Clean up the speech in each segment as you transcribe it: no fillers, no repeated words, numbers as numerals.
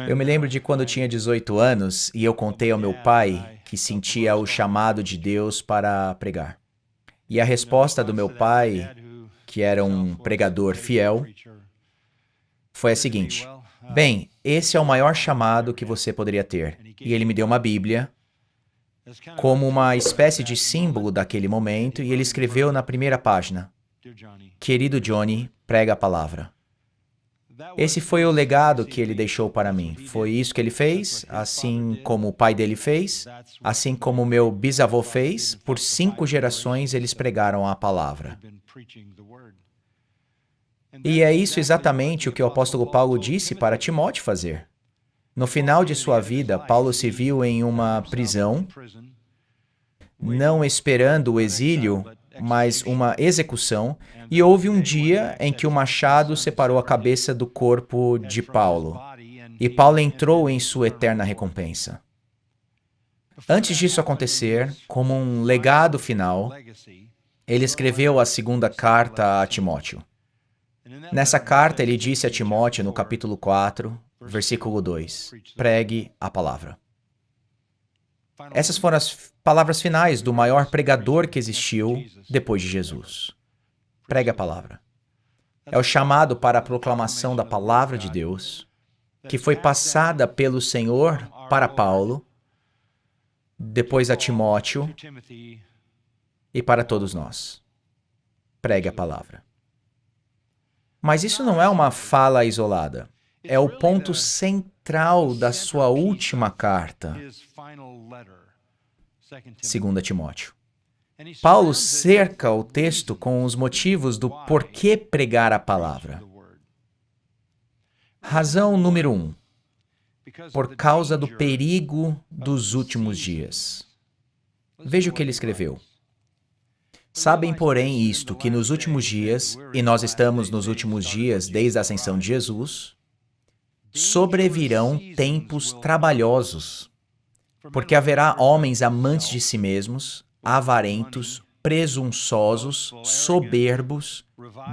Eu me lembro de quando eu tinha 18 anos e eu contei ao meu pai que sentia o chamado de Deus para pregar. E a resposta do meu pai, que era um pregador fiel, foi a seguinte: bem, esse é o maior chamado que você poderia ter. E ele me deu uma Bíblia como uma espécie de símbolo daquele momento e ele escreveu na primeira página: Querido Johnny, prega a palavra. Esse foi o legado que ele deixou para mim. Foi isso que ele fez, assim como o pai dele fez, assim como meu bisavô fez. Por 5 gerações eles pregaram a palavra. E é isso exatamente o que o apóstolo Paulo disse para Timóteo fazer. No final de sua vida, Paulo se viu em uma prisão, não esperando o exílio, mas uma execução, e houve um dia em que o machado separou a cabeça do corpo de Paulo, e Paulo entrou em sua eterna recompensa. Antes disso acontecer, como um legado final, ele escreveu a segunda carta a Timóteo. Nessa carta, ele disse a Timóteo, no capítulo 4, versículo 2, pregue a palavra. Essas foram as palavras finais do maior pregador que existiu depois de Jesus. Pregue a palavra. É o chamado para a proclamação da palavra de Deus, que foi passada pelo Senhor para Paulo, depois a Timóteo e para todos nós. Pregue a palavra. Mas isso não é uma fala isolada. É o ponto central da sua última carta, 2 Timóteo. Paulo cerca o texto com os motivos do porquê pregar a palavra. Razão número 1. Por causa do perigo dos últimos dias. Veja o que ele escreveu. Sabem, porém, isto, que nos últimos dias, e nós estamos nos últimos dias desde a ascensão de Jesus, sobrevirão tempos trabalhosos, porque haverá homens amantes de si mesmos, avarentos, presunçosos, soberbos,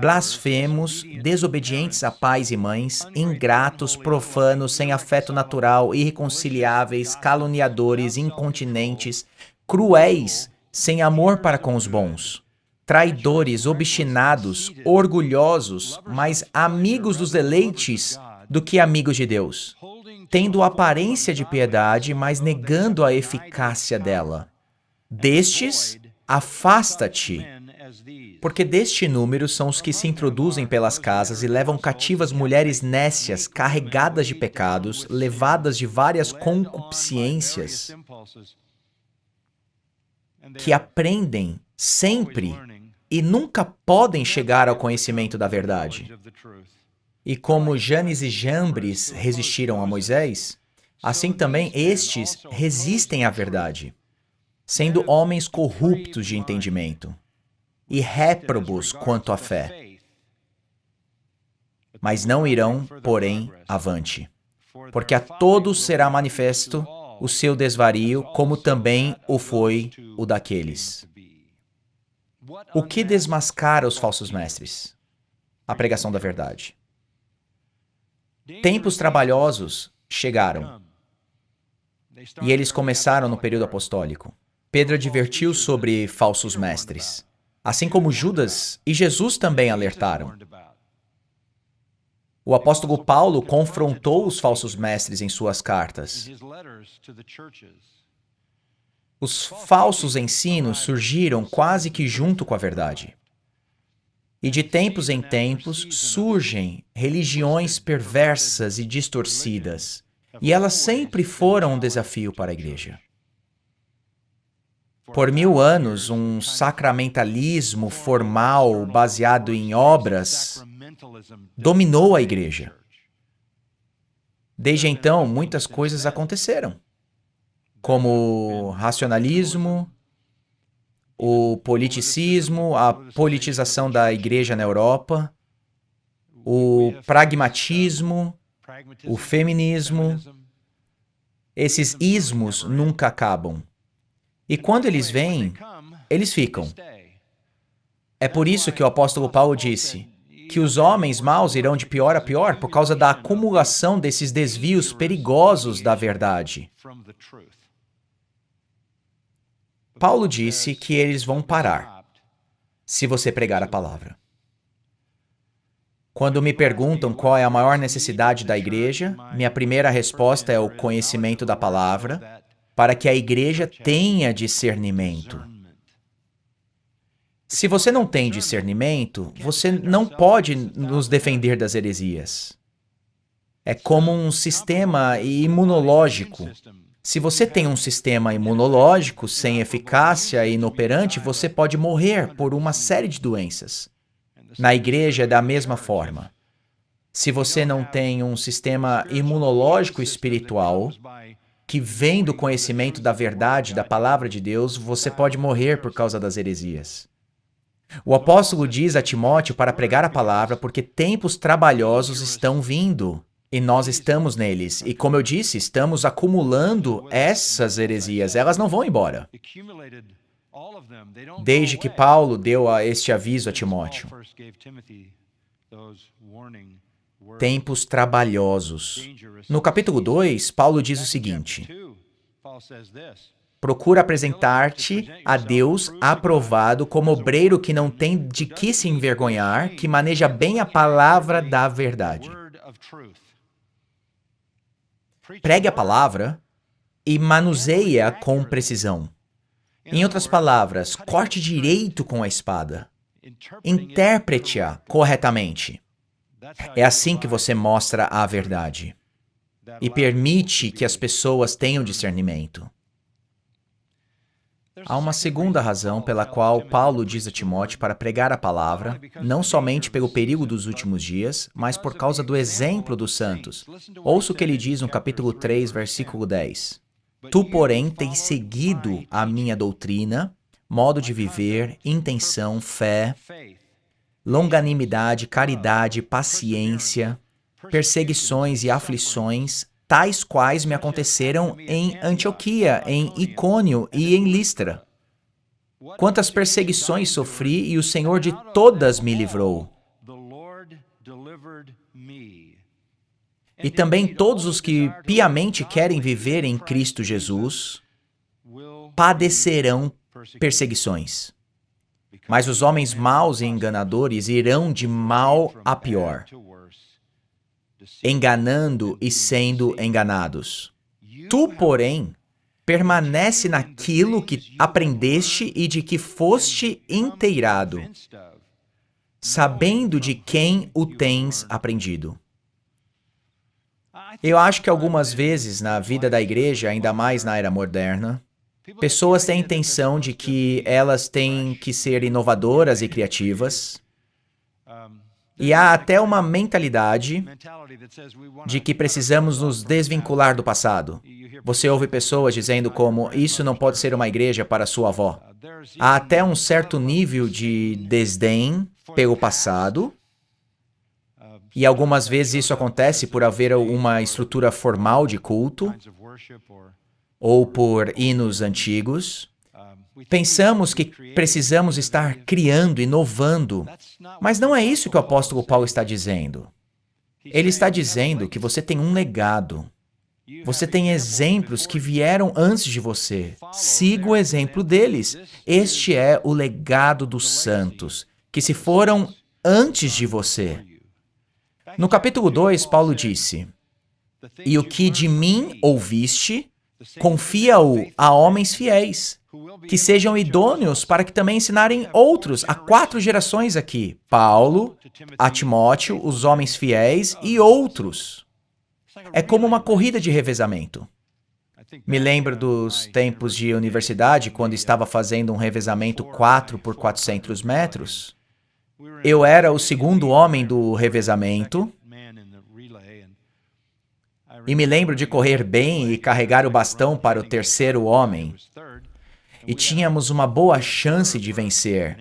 blasfemos, desobedientes a pais e mães, ingratos, profanos, sem afeto natural, irreconciliáveis, caluniadores, incontinentes, cruéis, sem amor para com os bons, traidores, obstinados, orgulhosos, mais amigos dos deleites do que amigos de Deus, tendo aparência de piedade, mas negando a eficácia dela. Destes, afasta-te, porque deste número são os que se introduzem pelas casas e levam cativas mulheres nécias, carregadas de pecados, levadas de várias concupiscências, que aprendem sempre e nunca podem chegar ao conhecimento da verdade. E como Janes e Jambres resistiram a Moisés, assim também estes resistem à verdade, sendo homens corruptos de entendimento e réprobos quanto à fé. Mas não irão, porém, avante, porque a todos será manifesto o seu desvario, como também o foi o daqueles. O que desmascara os falsos mestres? A pregação da verdade. Tempos trabalhosos chegaram, e eles começaram no período apostólico. Pedro advertiu sobre falsos mestres, assim como Judas e Jesus também alertaram. O apóstolo Paulo confrontou os falsos mestres em suas cartas. Os falsos ensinos surgiram quase que junto com a verdade. E de tempos em tempos surgem religiões perversas e distorcidas, e elas sempre foram um desafio para a igreja. Por 1000 anos, um sacramentalismo formal baseado em obras dominou a igreja. Desde então, muitas coisas aconteceram, como o racionalismo, o politicismo, a politização da igreja na Europa, o pragmatismo, o feminismo. Esses ismos nunca acabam. E quando eles vêm, eles ficam. É por isso que o apóstolo Paulo disse: que os homens maus irão de pior a pior por causa da acumulação desses desvios perigosos da verdade. Paulo disse que eles vão parar se você pregar a palavra. Quando me perguntam qual é a maior necessidade da igreja, minha primeira resposta é o conhecimento da palavra, para que a igreja tenha discernimento. Se você não tem discernimento, você não pode nos defender das heresias. É como um sistema imunológico. Se você tem um sistema imunológico sem eficácia e inoperante, você pode morrer por uma série de doenças. Na igreja é da mesma forma. Se você não tem um sistema imunológico espiritual, que vem do conhecimento da verdade, da palavra de Deus, você pode morrer por causa das heresias. O apóstolo diz a Timóteo para pregar a palavra porque tempos trabalhosos estão vindo. E nós estamos neles. E como eu disse, estamos acumulando essas heresias. Elas não vão embora. Desde que Paulo deu este aviso a Timóteo. Tempos trabalhosos. No capítulo 2, Paulo diz o seguinte: procura apresentar-te a Deus aprovado como obreiro que não tem de que se envergonhar, que maneja bem a palavra da verdade. Pregue a palavra e manuseie-a com precisão. Em outras palavras, corte direito com a espada. Interprete-a corretamente. É assim que você mostra a verdade e permite que as pessoas tenham discernimento. Há uma segunda razão pela qual Paulo diz a Timóteo para pregar a palavra, não somente pelo perigo dos últimos dias, mas por causa do exemplo dos santos. Ouça o que ele diz no capítulo 3, versículo 10. Tu, porém, tens seguido a minha doutrina, modo de viver, intenção, fé, longanimidade, caridade, paciência, perseguições e aflições, tais quais me aconteceram em Antioquia, em Icônio e em Listra. Quantas perseguições sofri e o Senhor de todas me livrou. E também todos os que piamente querem viver em Cristo Jesus padecerão perseguições. Mas os homens maus e enganadores irão de mal a pior, enganando e sendo enganados. Tu, porém, permanece naquilo que aprendeste e de que foste inteirado, sabendo de quem o tens aprendido. Eu acho que algumas vezes na vida da igreja, ainda mais na era moderna, pessoas têm a intenção de que elas têm que ser inovadoras e criativas. E há até uma mentalidade de que precisamos nos desvincular do passado. Você ouve pessoas dizendo como, isso não pode ser uma igreja para sua avó. Há até um certo nível de desdém pelo passado. E algumas vezes isso acontece por haver uma estrutura formal de culto ou por hinos antigos. Pensamos que precisamos estar criando, inovando, mas não é isso que o apóstolo Paulo está dizendo. Ele está dizendo que você tem um legado. Você tem exemplos que vieram antes de você. Siga o exemplo deles. Este é o legado dos santos, que se foram antes de você. No capítulo 2, Paulo disse: e o que de mim ouviste, confia-o a homens fiéis, que sejam idôneos para que também ensinarem outros, há 4 gerações aqui, Paulo, a Timóteo, os homens fiéis e outros. É como uma corrida de revezamento. Me lembro dos tempos de universidade, quando estava fazendo um revezamento 4 por 400 metros. Eu era o segundo homem do revezamento. E me lembro de correr bem e carregar o bastão para o terceiro homem. E tínhamos uma boa chance de vencer.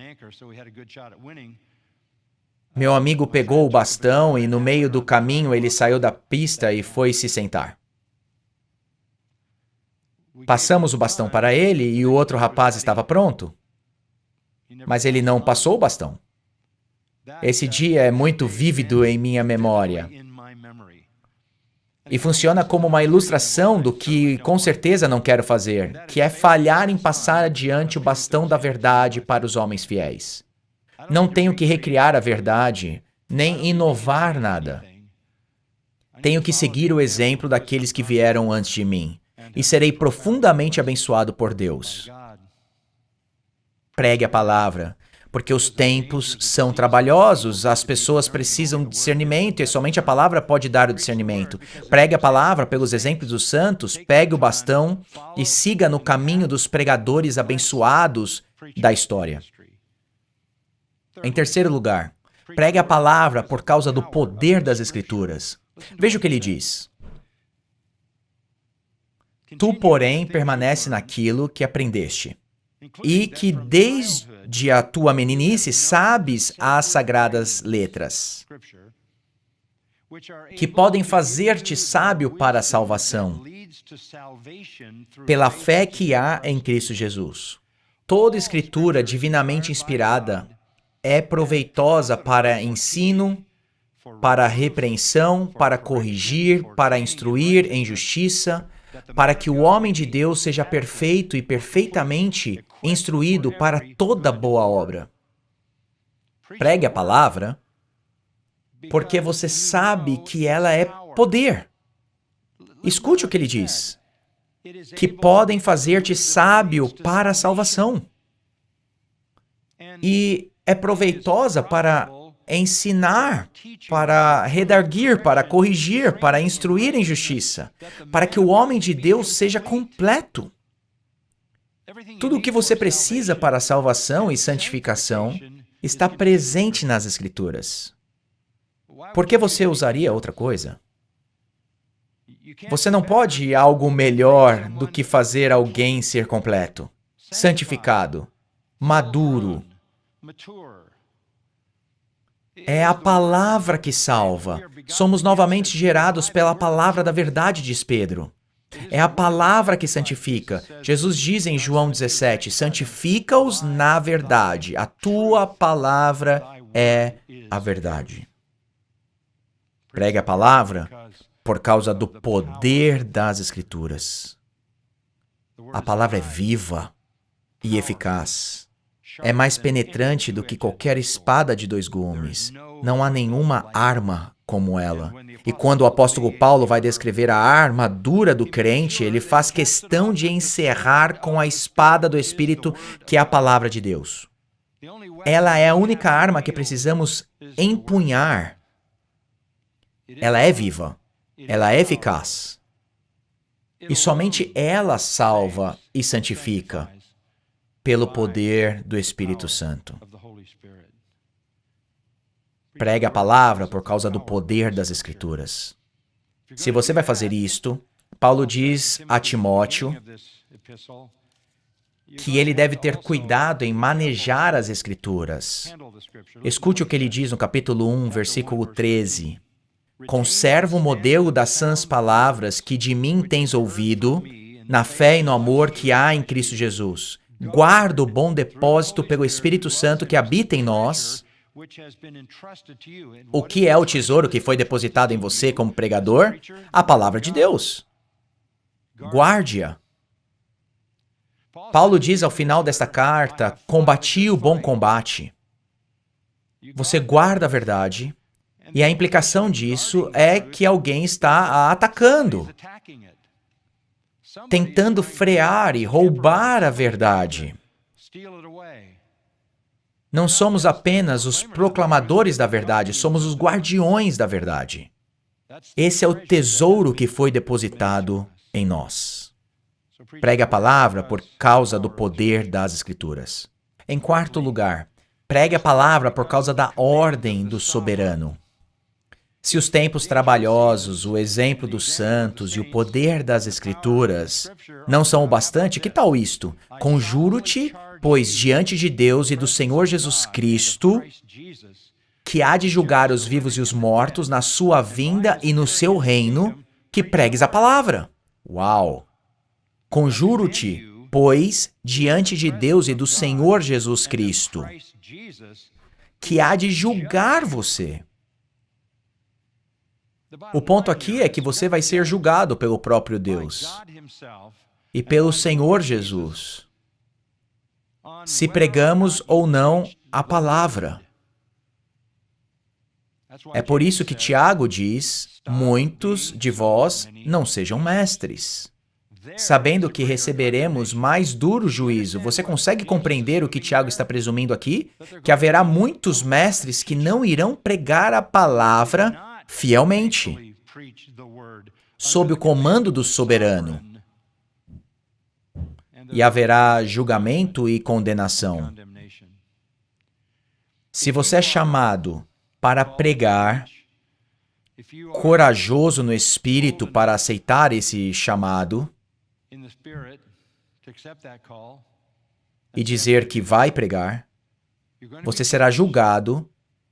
Meu amigo pegou o bastão e no meio do caminho ele saiu da pista e foi se sentar. Passamos o bastão para ele e o outro rapaz estava pronto. Mas ele não passou o bastão. Esse dia é muito vívido em minha memória. E funciona como uma ilustração do que com certeza não quero fazer, que é falhar em passar adiante o bastão da verdade para os homens fiéis. Não tenho que recriar a verdade, nem inovar nada. Tenho que seguir o exemplo daqueles que vieram antes de mim, e serei profundamente abençoado por Deus. Pregue a palavra, porque os tempos são trabalhosos, as pessoas precisam de discernimento e somente a palavra pode dar o discernimento. Pregue a palavra pelos exemplos dos santos, pegue o bastão e siga no caminho dos pregadores abençoados da história. Em terceiro lugar, pregue a palavra por causa do poder das Escrituras. Veja o que ele diz. Tu, porém, permanece naquilo que aprendeste, e que desde a tua meninice sabes as sagradas letras, que podem fazer-te sábio para a salvação, pela fé que há em Cristo Jesus. Toda escritura divinamente inspirada é proveitosa para ensino, para repreensão, para corrigir, para instruir em justiça, para que o homem de Deus seja perfeito e perfeitamente instruído para toda boa obra. Pregue a palavra, porque você sabe que ela é poder. Escute o que ele diz. Que podem fazer-te sábio para a salvação. E é proveitosa para ensinar, para redarguir, para corrigir, para instruir em justiça, para que o homem de Deus seja completo. Tudo o que você precisa para a salvação e santificação está presente nas Escrituras. Por que você usaria outra coisa? Você não pode algo melhor do que fazer alguém ser completo, santificado, maduro. É a palavra que salva. Somos novamente gerados pela palavra da verdade, diz Pedro. É a palavra que santifica. Jesus diz em João 17, santifica-os na verdade. A tua palavra é a verdade. Pregue a palavra por causa do poder das Escrituras. A palavra é viva e eficaz. É mais penetrante do que qualquer espada de dois gumes. Não há nenhuma arma como ela. E quando o apóstolo Paulo vai descrever a armadura do crente, ele faz questão de encerrar com a espada do Espírito, que é a palavra de Deus. Ela é a única arma que precisamos empunhar. Ela é viva. Ela é eficaz. E somente ela salva e santifica pelo poder do Espírito Santo. Pregue a palavra por causa do poder das Escrituras. Se você vai fazer isto, Paulo diz a Timóteo que ele deve ter cuidado em manejar as Escrituras. Escute o que ele diz no capítulo 1, versículo 13. Conserva o modelo das sãs palavras que de mim tens ouvido, na fé e no amor que há em Cristo Jesus. Guarda o bom depósito pelo Espírito Santo que habita em nós. O que é o tesouro que foi depositado em você como pregador? A palavra de Deus. Guarde-a. Paulo diz ao final desta carta, combati o bom combate. Você guarda a verdade, e a implicação disso é que alguém está a atacando, tentando frear e roubar a verdade. Não somos apenas os proclamadores da verdade, somos os guardiões da verdade. Esse é o tesouro que foi depositado em nós. Pregue a palavra por causa do poder das Escrituras. Em quarto lugar, pregue a palavra por causa da ordem do soberano. Se os tempos trabalhosos, o exemplo dos santos e o poder das Escrituras não são o bastante, que tal isto? Conjuro-te, pois diante de Deus e do Senhor Jesus Cristo, que há de julgar os vivos e os mortos na sua vinda e no seu reino, que pregues a palavra. Uau! Conjuro-te, pois, diante de Deus e do Senhor Jesus Cristo, que há de julgar você. O ponto aqui é que você vai ser julgado pelo próprio Deus e pelo Senhor Jesus, se pregamos ou não a palavra. É por isso que Tiago diz: muitos de vós não sejam mestres, sabendo que receberemos mais duro juízo. Você consegue compreender o que Tiago está presumindo aqui? Que haverá muitos mestres que não irão pregar a palavra fielmente, sob o comando do soberano. E haverá julgamento e condenação. Se você é chamado para pregar, corajoso no espírito para aceitar esse chamado e dizer que vai pregar, você será julgado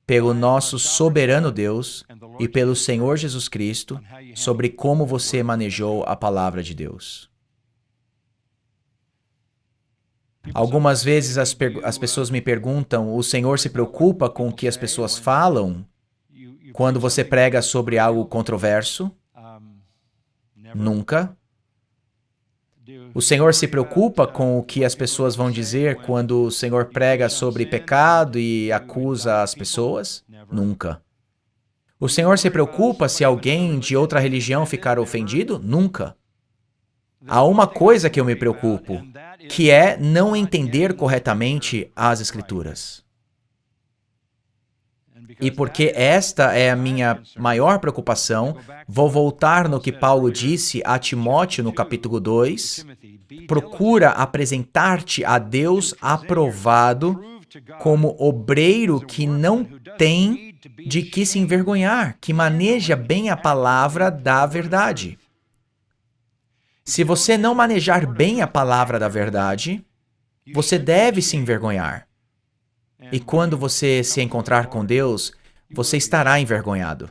pelo nosso soberano Deus e pelo Senhor Jesus Cristo sobre como você manejou a palavra de Deus. Algumas vezes as pessoas me perguntam: o Senhor se preocupa com o que as pessoas falam quando você prega sobre algo controverso? Nunca. O Senhor se preocupa com o que as pessoas vão dizer quando o Senhor prega sobre pecado e acusa as pessoas? Nunca. O Senhor se preocupa se alguém de outra religião ficar ofendido? Nunca. Há uma coisa que eu me preocupo, que é não entender corretamente as Escrituras. E porque esta é a minha maior preocupação, vou voltar no que Paulo disse a Timóteo no capítulo 2. Procura apresentar-te a Deus aprovado como obreiro que não tem de que se envergonhar, que maneja bem a palavra da verdade. Se você não manejar bem a palavra da verdade, você deve se envergonhar. E quando você se encontrar com Deus, você estará envergonhado.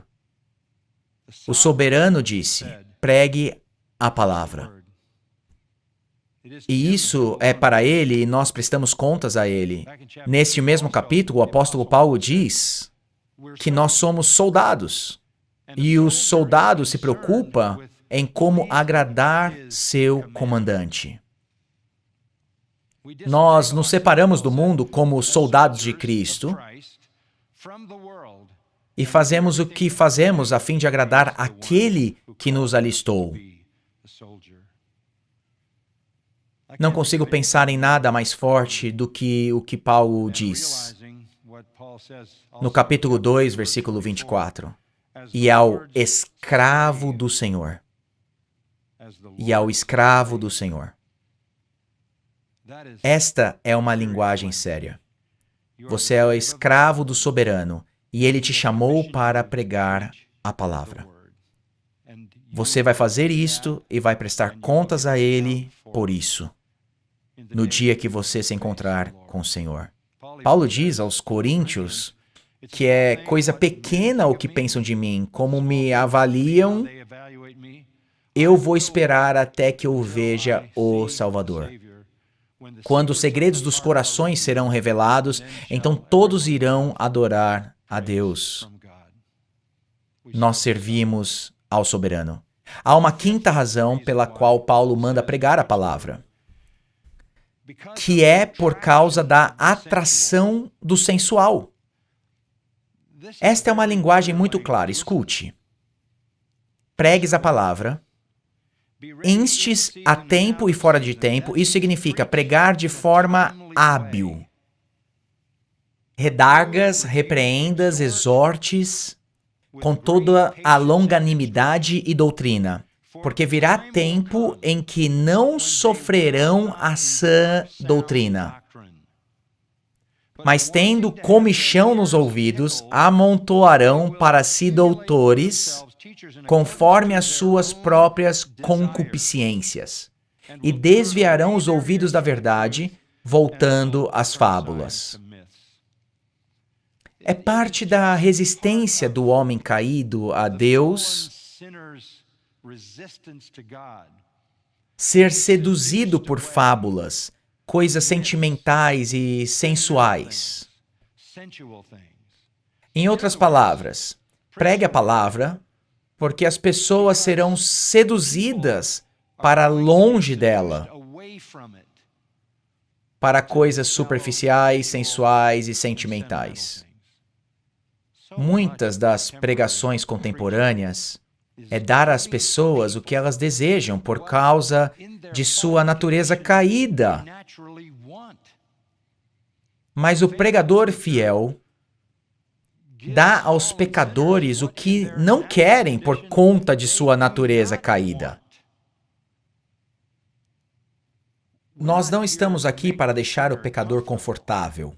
O soberano disse: pregue a palavra. E isso é para ele e nós prestamos contas a ele. Neste mesmo capítulo, o apóstolo Paulo diz que nós somos soldados. E o soldado se preocupa em como agradar seu comandante. Nós nos separamos do mundo como soldados de Cristo e fazemos o que fazemos a fim de agradar aquele que nos alistou. Não consigo pensar em nada mais forte do que o que Paulo diz no capítulo 2, versículo 24. E ao escravo do Senhor. E ao escravo do Senhor. Esta é uma linguagem séria. Você é o escravo do soberano e ele te chamou para pregar a palavra. Você vai fazer isto e vai prestar contas a ele por isso, no dia que você se encontrar com o Senhor. Paulo diz aos coríntios que é coisa pequena o que pensam de mim, como me avaliam. Eu vou esperar até que eu veja o Salvador. Quando os segredos dos corações serão revelados, então todos irão adorar a Deus. Nós servimos ao soberano. Há uma quinta razão pela qual Paulo manda pregar a palavra, que é por causa da atração do sensual. Esta é uma linguagem muito clara. Escute. Pregues a palavra. Instes a tempo e fora de tempo, isso significa pregar de forma hábil. Redargas, repreendas, exortes, com toda a longanimidade e doutrina, porque virá tempo em que não sofrerão a sã doutrina, mas tendo comichão nos ouvidos, amontoarão para si doutores, conforme as suas próprias concupiscências, e desviarão os ouvidos da verdade, voltando às fábulas. É parte da resistência do homem caído a Deus ser seduzido por fábulas, coisas sentimentais e sensuais. Em outras palavras, pregue a palavra, porque as pessoas serão seduzidas para longe dela, para coisas superficiais, sensuais e sentimentais. Muitas das pregações contemporâneas é dar às pessoas o que elas desejam por causa de sua natureza caída. Mas o pregador fiel dá aos pecadores o que não querem por conta de sua natureza caída. Nós não estamos aqui para deixar o pecador confortável.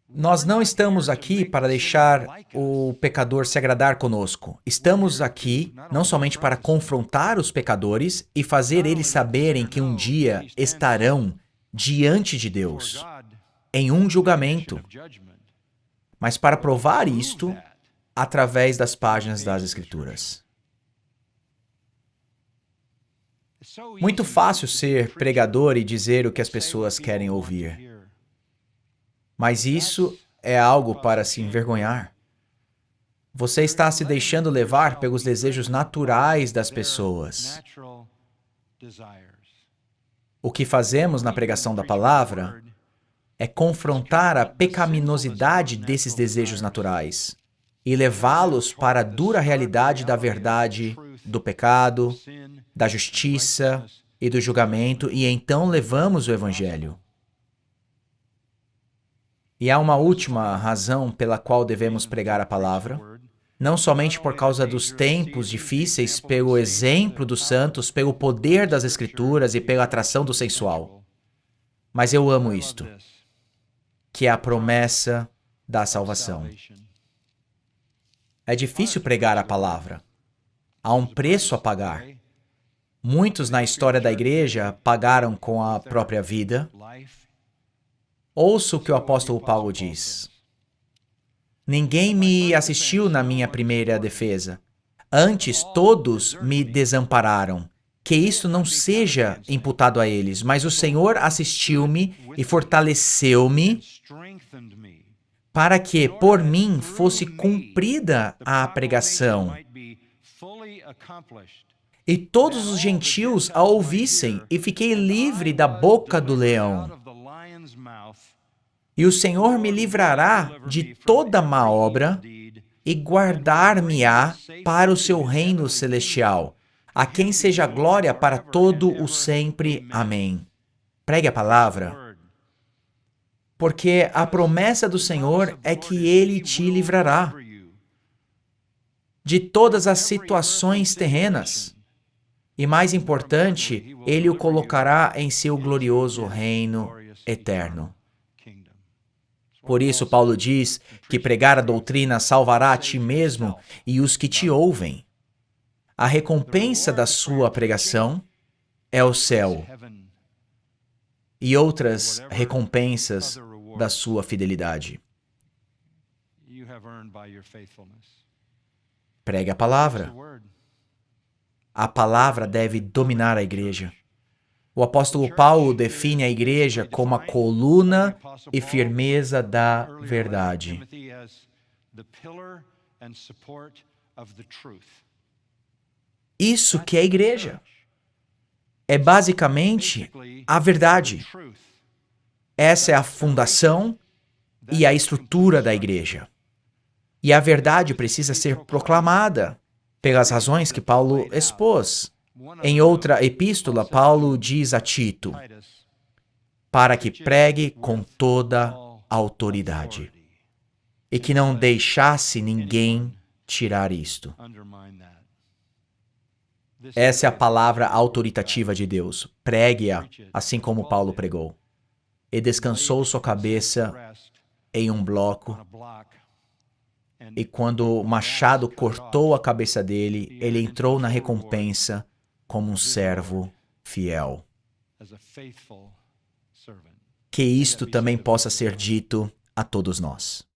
Nós não estamos aqui para deixar o pecador se agradar conosco. Estamos aqui não somente para confrontar os pecadores e fazer eles saberem que um dia estarão diante de Deus, em um julgamento, mas para provar isto através das páginas das Escrituras. Muito fácil ser pregador e dizer o que as pessoas querem ouvir. Mas isso é algo para se envergonhar. Você está se deixando levar pelos desejos naturais das pessoas. O que fazemos na pregação da palavra é confrontar a pecaminosidade desses desejos naturais e levá-los para a dura realidade da verdade, do pecado, da justiça e do julgamento, e então levamos o Evangelho. E há uma última razão pela qual devemos pregar a palavra, não somente por causa dos tempos difíceis, pelo exemplo dos santos, pelo poder das Escrituras e pela atração do sensual. Mas eu amo isto, que é a promessa da salvação. É difícil pregar a palavra. Há um preço a pagar. Muitos na história da igreja pagaram com a própria vida. Ouça o que o apóstolo Paulo diz. Ninguém me assistiu na minha primeira defesa. Antes, todos me desampararam. Que isso não seja imputado a eles, mas o Senhor assistiu-me e fortaleceu-me para que, por mim, fosse cumprida a pregação. E todos os gentios a ouvissem, e fiquei livre da boca do leão. E o Senhor me livrará de toda má obra e guardar-me-á para o seu reino celestial, a quem seja glória para todo o sempre. Amém. Pregue a palavra, porque a promessa do Senhor é que Ele te livrará de todas as situações terrenas. E mais importante, Ele o colocará em seu glorioso reino eterno. Por isso, Paulo diz que pregar a doutrina salvará a ti mesmo e os que te ouvem. A recompensa da sua pregação é o céu e outras recompensas da sua fidelidade. Pregue a palavra. A palavra deve dominar a igreja. O apóstolo Paulo define a igreja como a coluna e firmeza da verdade. Isso que é a igreja. É basicamente a verdade. Essa é a fundação e a estrutura da igreja. E a verdade precisa ser proclamada pelas razões que Paulo expôs. Em outra epístola, Paulo diz a Tito, para que pregue com toda a autoridade, e que não deixasse ninguém tirar isto. Essa é a palavra autoritativa de Deus. Pregue-a, assim como Paulo pregou. E descansou sua cabeça em um bloco, e quando o machado cortou a cabeça dele, ele entrou na recompensa como um servo fiel. Que isto também possa ser dito a todos nós.